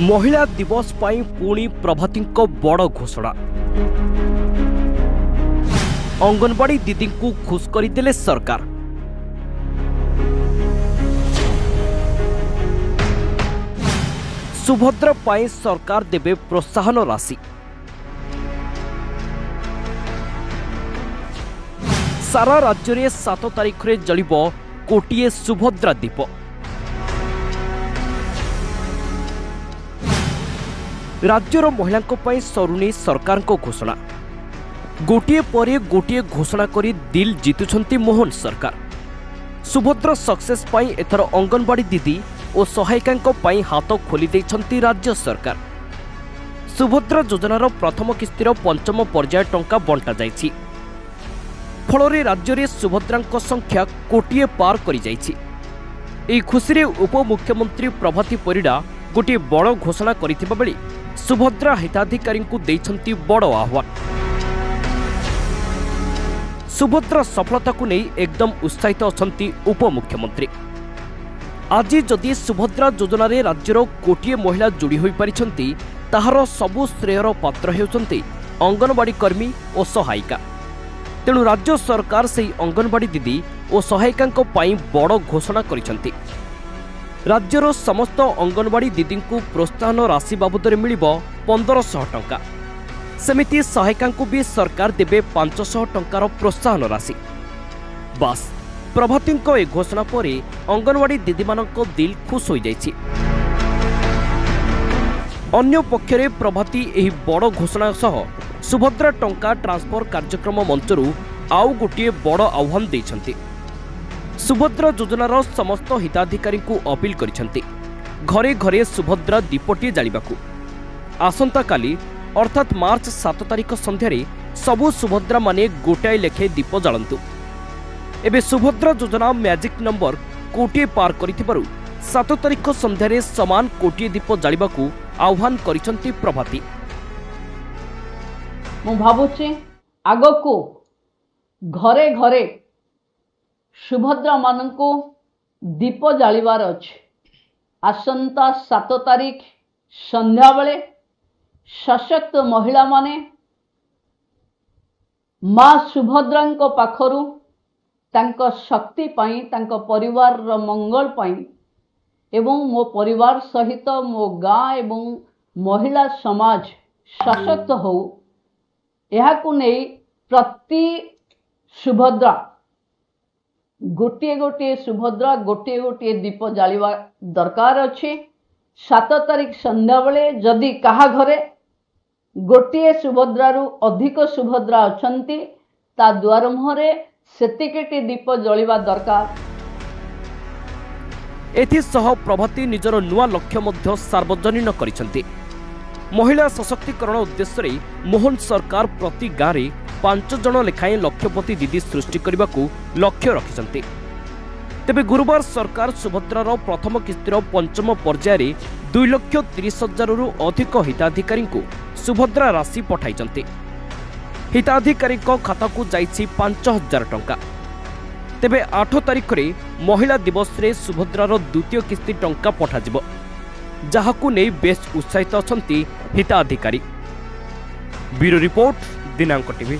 महिला दिवस पाई पुणी प्रभाती बड़ घोषणा। अंगनवाड़ी दीदी को खुश करदेले सरकार। सुभद्रा पाई सरकार देवे प्रोत्साहन राशि। सारा राज्य में 7 तारिख में जलिब कोटिए सुभद्रा दीप। राज्यर महिला सरुनी सरकार को घोषणा। गोटे पर गोटे घोषणा करी दिल जितुछंती मोहन सरकार। सुभद्रा सक्सेस पाई एथर अंगनवाड़ी दीदी और सहायिका हाथ खोली देइछंती राज्य सरकार। सुभद्रा योजनार प्रथम किस्तिर 5म पर्याय टंका बंटा जाइछि। फल राज्य में सुभद्रा संख्या कोटिए पार करी जाइछि। एही खुशी रे उपमुख्यमंत्री प्रभाती परिडा गोटे बड़ घोषणा करिथिबा बेले सुभद्रा हिताधिकारी को देइछंती बड़ आह्वान। सुभद्रा सफलता को नहीं एकदम उत्साहित अछंती उपमुख्यमंत्री। आज जदि सुभद्रा योजना रे राज्यर कोटिए महिला जोड़ी होई परिछंती ताहार सबु श्रेयर पात्र हेउछंती अंगनवाड़ी कर्मी और सहायिका। तेणु राज्य सरकार से अंगनवाड़ी दीदी और सहायिका पाई बड़ घोषणा करिछंती। राज्यर समस्त अंगनवाड़ी दीदी को प्रोत्साहन राशि बाबद मिल 1500 टंका। सेमिति सहायिका को भी सरकार देवे 500 टंकार प्रोत्साहन राशि। बास प्रभाती ए घोषणा पर अंगनवाड़ी दीदी मानक दिल खुश हो जाइछि। अन्य पक्षरे प्रभाती एही बड़ घोषणा सह सुभद्रा टंका ट्रांसफर कार्यक्रम मंचरू आउ गोटे बड़ आह्वान देइछंती। सुभद्रा योजनार समस्त हिताधिकारी को अपील करिछंती घरे घरे सुभद्रा दीपटी जालिबाकू। आसंता काली अर्थात मार्च 7 तारिख संध्यारे सबु सुभद्रा माने गोटाए लेखे दीप जालंतु। एबे सुभद्रा योजना मैजिक नंबर कोटिए पार करिथिबारु 7 तारिख संध्यारे समान कोटिए दीप जालिबाकू आह्वान करिछंती प्रभाती। मु भाबुची आगको घरे घरे सुभद्रा मानको दीप जालिबार अछि। आसंता 7 तारिख संध्या बेले सशक्त महिला माने मां सुभद्रांको पाखरु तांको शक्ति पाई तांको परिवार रो मंगल पाई एवं मो परिवार सहित मो गाँ एवं महिला समाज सशक्त हो यहा को नहीं प्रति सुभद्रा गोटे गोटे सुभद्रा गोटे गोटे दीप जालिबा दरकार अछि। 7 तारिख संध्या बेले जदि कहा घरे गोटे सुभद्रारू अधिक सुभद्रा अछंती ता द्वार मुहरे सेतिकेटी दीप जलिबा दरकार। एथिसह प्रभाती निजर नुआ लक्ष्य मध्य सार्वजनीन करिसंती। महिला सशक्तिकरण उद्देश्य रे मोहन सरकार प्रति गाँव में 5 जन लेखाएं लक्षपति दीदी सृष्टि करने को लक्ष्य रखिसंती। तेबे गुरुवार सरकार सुभद्रार प्रथम किस्तिर 5म पर्याय 2,30,000 रु अधिक हिताधिकारी को सुभद्रा राशि पठाइचंती। हिताधिकारी खाता को जाइछि 5,000 टंका। तेबे 8 तारिख रे महिला दिवस रे सुभद्रार द्वितीय किस्ती टंका पठाजिबो, जहाकू नै बेस उत्साहित अछंती हिताधिकारी। ब्यूरो रिपोर्ट दिनांक टीवी।